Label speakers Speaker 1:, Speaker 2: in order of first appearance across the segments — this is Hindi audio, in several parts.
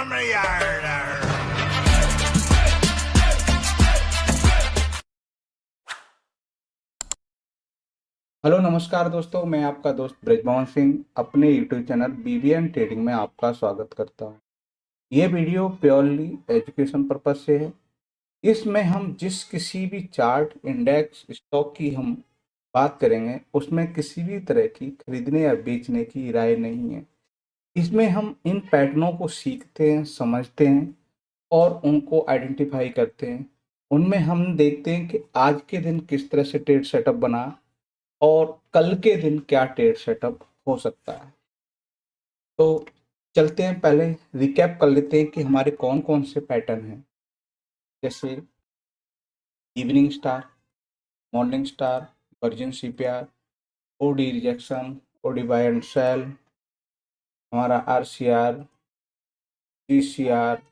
Speaker 1: हेलो नमस्कार दोस्तों, मैं आपका दोस्त ब्रजमोहन सिंह अपने यूट्यूब चैनल बीबीएन ट्रेडिंग में आपका स्वागत करता हूं। ये वीडियो प्योरली एजुकेशन पर्पज से है। इसमें हम जिस किसी भी चार्ट, इंडेक्स, स्टॉक की हम बात करेंगे उसमें किसी भी तरह की खरीदने या बेचने की राय नहीं है। इसमें हम इन पैटर्नों को सीखते हैं, समझते हैं और उनको आइडेंटिफाई करते हैं। उनमें हम देखते हैं कि आज के दिन किस तरह से ट्रेड सेटअप बना और कल के दिन क्या ट्रेड सेटअप हो सकता है। तो चलते हैं, पहले रिकैप कर लेते हैं कि हमारे कौन कौन से पैटर्न हैं। जैसे evening star, morning star, virgin CPR, OD rejection, OD buy and sell, हमारा RCR, GCR,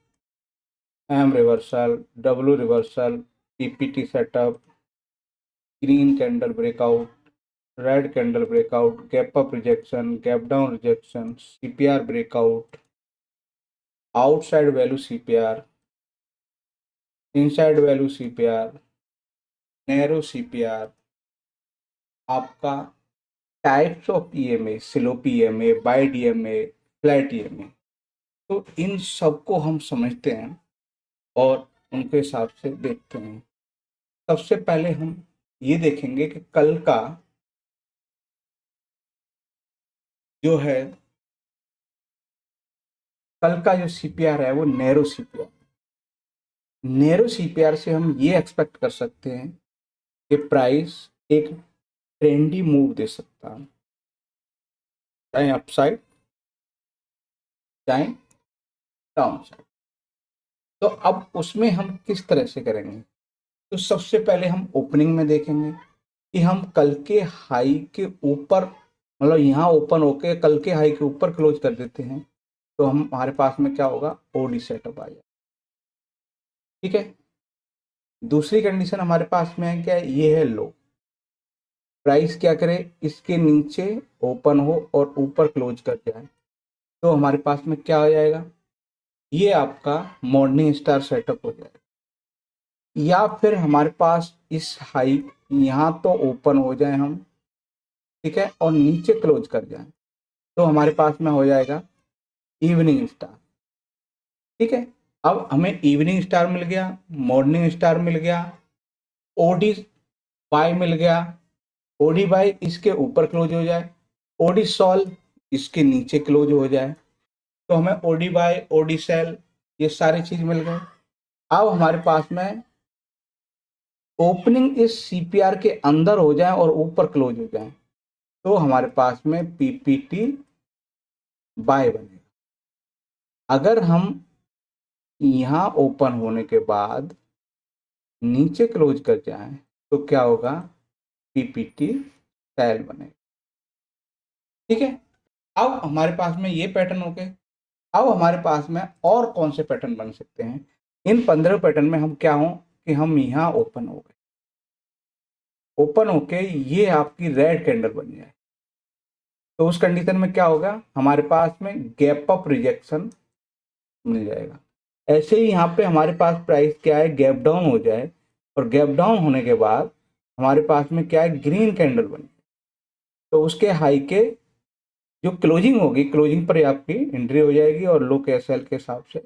Speaker 1: M reversal, W reversal, PPT setup, green candle breakout, red candle breakout, gap up rejection, gap down rejection, CPR breakout, outside value CPR, inside value CPR, narrow CPR, आपका types of EMA, slope EMA, bide EMA, flat EMA. तो इन सबको हम समझते हैं और उनके हिसाब से देखते हैं। सबसे पहले हम ये देखेंगे कि कल का जो है, कल का जो सीपीआर है वो नैरो सीपीआर। नैरो सीपीआर से हम ये एक्सपेक्ट कर सकते हैं कि प्राइस एक ट्रेंडी मूव दे सकता है, चाहे अपसाइड चाहे डाउन साइड। तो अब उसमें हम किस तरह से करेंगे? तो सबसे पहले हम ओपनिंग में देखेंगे कि हम कल के हाई के ऊपर, मतलब यहाँ ओपन होके कल के हाई के ऊपर क्लोज कर देते हैं तो हम हमारे पास में क्या होगा, ओडी सेटअप आ जाए। ठीक है। दूसरी कंडीशन हमारे पास में है क्या, ये है लो। प्राइस क्या करे, इसके नीचे ओपन हो और ऊपर क्लोज कर जाए तो हमारे पास में क्या हो जाएगा, ये आपका मॉर्निंग स्टार सेटअप हो जाएगा। या फिर हमारे पास इस हाई यहाँ तो ओपन हो जाए हम, ठीक है, और नीचे क्लोज कर जाए तो हमारे पास में हो जाएगा इवनिंग स्टार। ठीक है। अब हमें इवनिंग स्टार मिल गया, मॉर्निंग स्टार मिल गया, ओडी बाय मिल गया। ओडी बाय इसके ऊपर क्लोज हो जाए, ओडी सॉल इसके नीचे क्लोज हो जाए तो हमें ओडी बाय, ओडी सेल, ये सारी चीज मिल गए। अब हमारे पास में ओपनिंग इस सीपीआर के अंदर हो जाए और ऊपर क्लोज हो जाए तो हमारे पास में पीपीटी बाय बनेगा। अगर हम यहाँ ओपन होने के बाद नीचे क्लोज कर जाए तो क्या होगा, पीपीटी सेल बनेगा। ठीक है। अब हमारे पास में ये पैटर्न हो गए। अब हमारे पास में और कौन से पैटर्न बन सकते हैं? इन 15 पैटर्न में हम क्या हो कि हम यहाँ ओपन हो गए, ओपन होके ये आपकी रेड कैंडल बन जाए तो उस कंडीशन में क्या होगा, हमारे पास में गैप अप रिजेक्शन मिल जाएगा। ऐसे ही यहाँ पे हमारे पास प्राइस क्या है, गैप डाउन हो जाए और गैप डाउन होने के बाद हमारे पास में क्या है, ग्रीन कैंडल बन जाए तो उसके हाई के जो क्लोजिंग होगी, क्लोजिंग पर आपकी एंट्री हो जाएगी और लो के एसएल के हिसाब से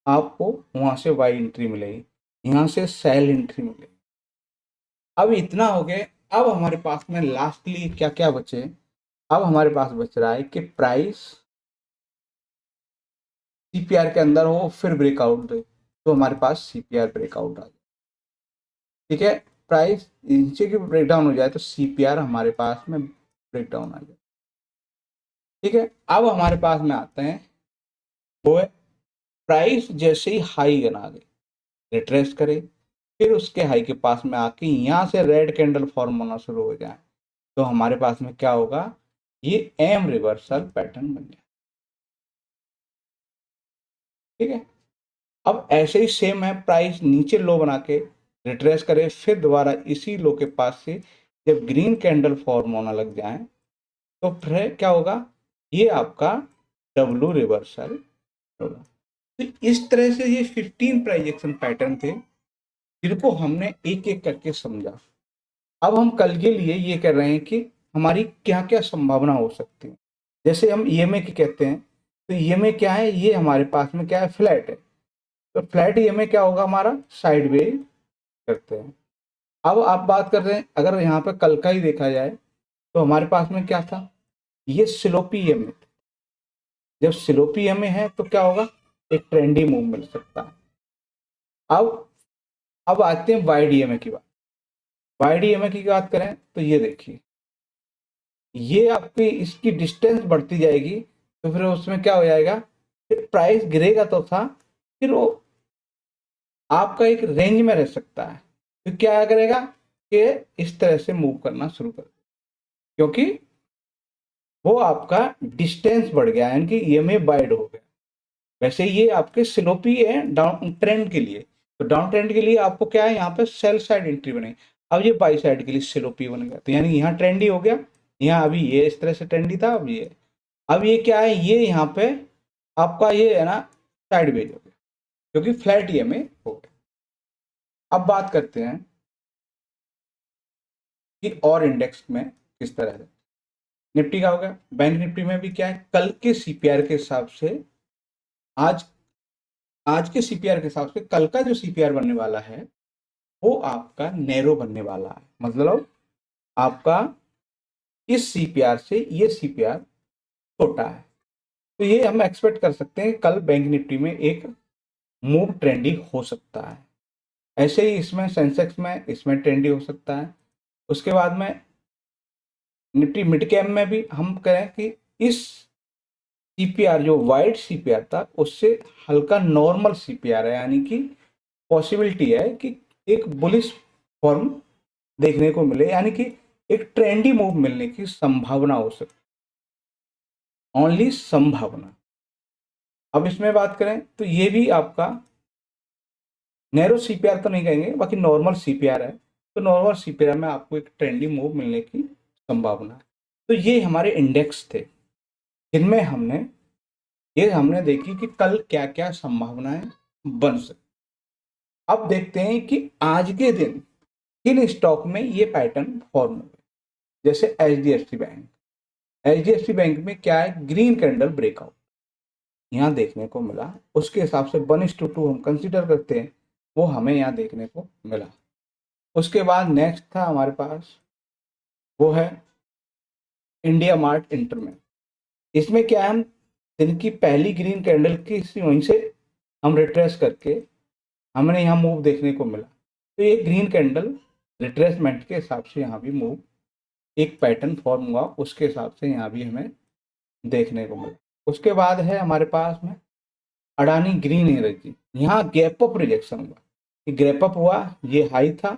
Speaker 1: आपको वहां से बाई एंट्री मिलेगी, यहाँ से सेल एंट्री मिलेगी। अब इतना हो गया। अब हमारे पास में लास्टली क्या क्या बचे, अब हमारे पास बच रहा है कि प्राइस सीपीआर के अंदर हो फिर ब्रेकआउट दे तो हमारे पास सीपीआर ब्रेकआउट आ जाए। ठीक है। प्राइस नीचे की ब्रेकडाउन हो जाए तो सीपीआर हमारे पास में ब्रेकडाउन आ जाए। ठीक है। अब हमारे पास में आते हैं, वो है प्राइस जैसे ही हाई बना दे, रिट्रेस करे, फिर उसके हाई के पास में आके यहाँ से रेड कैंडल फॉर्म होना शुरू हो जाए तो हमारे पास में क्या होगा, ये एम रिवर्सल पैटर्न बन जाए। ठीक है। अब ऐसे ही सेम है, प्राइस नीचे लो बना के रिट्रेस करे, फिर दोबारा इसी लो के पास से जब ग्रीन कैंडल फॉर्म होना लग जाए तो फिर क्या होगा, ये आपका डब्ल्यू रिवर्सल होगा। तो इस तरह से ये 15 प्राइस एक्शन पैटर्न थे जिनको हमने एक एक करके समझा। अब हम कल के लिए ये कर रहे हैं कि हमारी क्या क्या संभावना हो सकती है। जैसे हम ईएमए की कहते हैं, तो ईएमए क्या है, ये हमारे पास में क्या है, फ्लैट है। तो फ्लैट ईएमए क्या होगा हमारा, साइडवेज करते हैं। अब आप बात कर रहे हैं, अगर यहाँ पे कल का ही देखा जाए तो हमारे पास में क्या था, ये स्लोपी ईएमए। जब स्लोपी ईएमए है तो क्या होगा, एक ट्रेंडी मूव मिल सकता है। अब अब आते हैं वाइड ईएमए की बात। वाइड ईएमए की बात करें तो ये देखिए, ये आपकी इसकी डिस्टेंस बढ़ती जाएगी, तो फिर उसमें क्या हो जाएगा, फिर प्राइस गिरेगा तो था, फिर वो आपका एक रेंज में रह सकता है। फिर क्या करेगा कि इस तरह से मूव करना शुरू कर, क्योंकि वो आपका डिस्टेंस बढ़ गया, यानी कि ईएमए वाइड हो गया। वैसे ये आपके स्लोपी है डाउन ट्रेंड के लिए, तो डाउन ट्रेंड के लिए आपको क्या है, यहाँ पे सेल साइड एंट्री बनेगी। अब ये बाई साइड के लिए स्लोपी बन गया, तो यानी यहाँ ट्रेंडी हो गया। यहाँ अभी ये इस तरह से ट्रेंडी था, अब ये क्या है, ये यहाँ पे आपका ये है ना साइड वेज हो गया, क्योंकि फ्लैट ईएमए हो गया। अब बात करते हैं कि और इंडेक्स में किस तरह है। निफ्टी का हो गया, बैंक निफ्टी में भी क्या है, कल के सीपीआर के हिसाब से, आज आज के सीपीआर के हिसाब से कल का जो सीपीआर बनने वाला है वो आपका नैरो बनने वाला है। मतलब आपका इस सीपीआर से ये सीपीआर छोटा है। तो ये हम एक्सपेक्ट कर सकते हैं कल बैंक निफ्टी में एक मूव ट्रेंडी हो सकता है। ऐसे ही इसमें सेंसेक्स में इसमें ट्रेंडी हो सकता है। उसके बाद में निफ्टी मिड कैप में भी हम कहें कि इस सीपीआर जो वाइड सीपीआर था उससे हल्का नॉर्मल सीपीआर है, यानी कि पॉसिबिलिटी है कि एक बुलिश फॉर्म देखने को मिले, यानी कि एक ट्रेंडी मूव मिलने की संभावना हो सकती, ओनली संभावना। अब इसमें बात करें तो ये भी आपका नैरो सीपीआर तो नहीं कहेंगे, बाकी नॉर्मल सीपीआर है। तो नॉर्मल सीपीआर में आपको एक ट्रेंडी मूव मिलने की संभावना है। तो ये हमारे इंडेक्स थे जिनमें हमने देखी कि कल क्या क्या संभावनाएं बन सकती। अब देखते हैं कि आज के दिन किन स्टॉक में ये पैटर्न फॉर्म हुए। जैसे एचडीएफसी बैंक में क्या है, ग्रीन कैंडल ब्रेकआउट यहाँ देखने को मिला। उसके हिसाब से 1:2 हम कंसिडर करते हैं, वो हमें यहाँ देखने को मिला। उसके बाद नेक्स्ट था हमारे पास, वो है इंडिया मार्ट इंटरमेट। इसमें क्या है, हम दिन की पहली ग्रीन कैंडल की वहीं से हम रिट्रेस करके हमने यहाँ मूव देखने को मिला। तो ये ग्रीन कैंडल रिट्रेसमेंट के हिसाब से यहाँ भी मूव एक पैटर्न फॉर्म हुआ, उसके हिसाब से यहाँ भी हमें देखने को मिला। उसके बाद है हमारे पास में अडानी ग्रीन एनर्जी, यहाँ गैप अप रिजेक्शन हुआ। ये गैप अप हुआ, ये हाई था,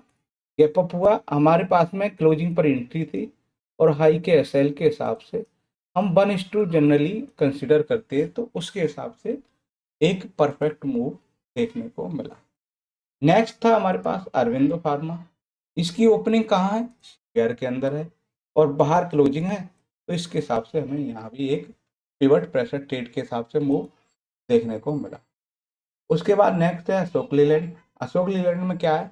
Speaker 1: गैप अप हुआ, हमारे पास में क्लोजिंग पर एंट्री थी और हाई के एसएल के हिसाब से हम 1:2 जनरली कंसिडर करते हैं, तो उसके हिसाब से एक परफेक्ट मूव देखने को मिला। नेक्स्ट था हमारे पास अरविंदो फार्मा। इसकी ओपनिंग कहाँ है, शेयर के अंदर है और बाहर क्लोजिंग है, तो इसके हिसाब से हमें यहाँ भी एक पिवट प्रेशर ट्रेड के हिसाब से मूव देखने को मिला। उसके बाद नेक्स्ट है अशोक लीलैंड। अशोक लीलैंड में क्या है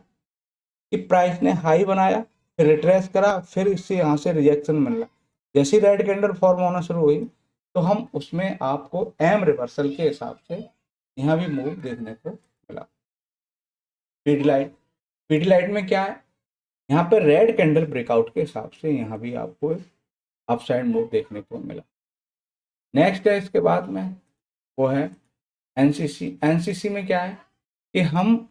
Speaker 1: कि प्राइस ने हाई बनाया, फिर रिट्रेस करा, फिर इससे यहाँ से रिजेक्शन मिला। जैसी रेड कैंडल फॉर्म होना शुरू हुई तो हम उसमें आपको एम रिवर्सल के हिसाब से यहाँ भी मूव देखने को मिला। पीडीलाइट, पीडीलाइट में क्या है, यहाँ पे रेड कैंडल ब्रेकआउट के हिसाब से यहाँ भी आपको अपसाइड मूव देखने को मिला। नेक्स्ट है इसके बाद में वो है एनसीसी। एनसीसी में क्या है कि हम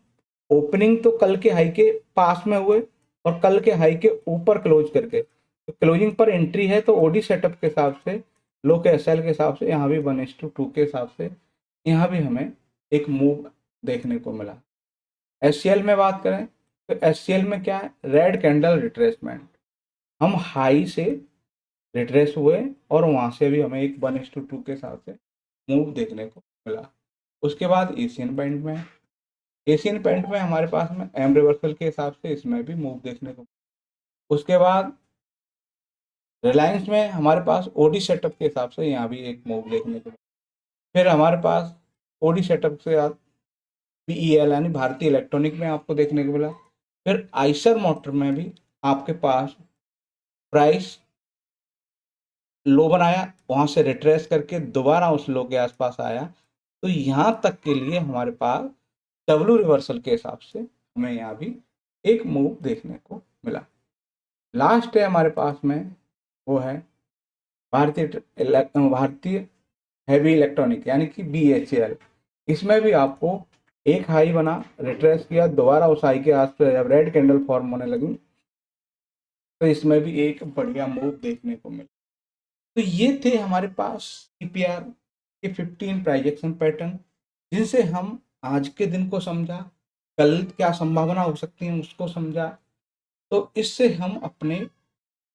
Speaker 1: ओपनिंग तो कल के हाई के पास में हुए और कल के हाई के ऊपर क्लोज करके, तो क्लोजिंग पर एंट्री है, तो ओडी सेटअप के हिसाब से, लो के एसएल के हिसाब से यहाँ भी 1:2 के हिसाब से यहाँ भी हमें एक मूव देखने को मिला। एससीएल में बात करें तो एससीएल में क्या है, रेड कैंडल रिट्रेसमेंट, हम हाई से रिट्रेस हुए और वहाँ से भी हमें एक 1:2 के हिसाब से मूव देखने को मिला। उसके बाद एशियन पेंट में हमारे पास में एम रिवर्सल के हिसाब से इसमें भी मूव देखने को। उसके बाद रिलायंस में हमारे पास ओडी सेटअप के हिसाब से यहाँ भी एक मूव देखने को। फिर हमारे पास ओडी सेटअप से आप BEL यानी भारतीय इलेक्ट्रॉनिक में आपको देखने को मिला। फिर आइसर मोटर में भी आपके पास प्राइस लो बनाया, वहां से रिट्रेस करके दोबारा उस लो के आसपास आया। तो यहाँ तक के लिए हमारे पास डब्ल्यू रिवर्सल के हिसाब से हमें यहाँ भी एक मूव देखने को मिला। लास्ट है हमारे पास में, वो है भारतीय हैवी इलेक्ट्रॉनिक यानी कि BHEL। इसमें भी आपको एक हाई बना, रिट्रेस किया, दोबारा उस हाई के आसपास जब रेड कैंडल फॉर्म होने लगी तो इसमें भी एक बढ़िया मूव देखने को मिला। तो ये थे हमारे पास CPR के 15 प्राइजेक्शन पैटर्न, जिनसे हम आज के दिन को समझा, कल क्या संभावना हो सकती है उसको समझा। तो इससे हम अपने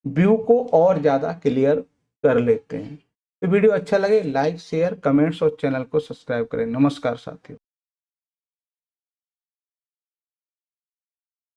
Speaker 1: व्यू को और ज़्यादा क्लियर कर लेते हैं। तो वीडियो अच्छा लगे लाइक शेयर कमेंट्स और चैनल को सब्सक्राइब करें। नमस्कार साथियों।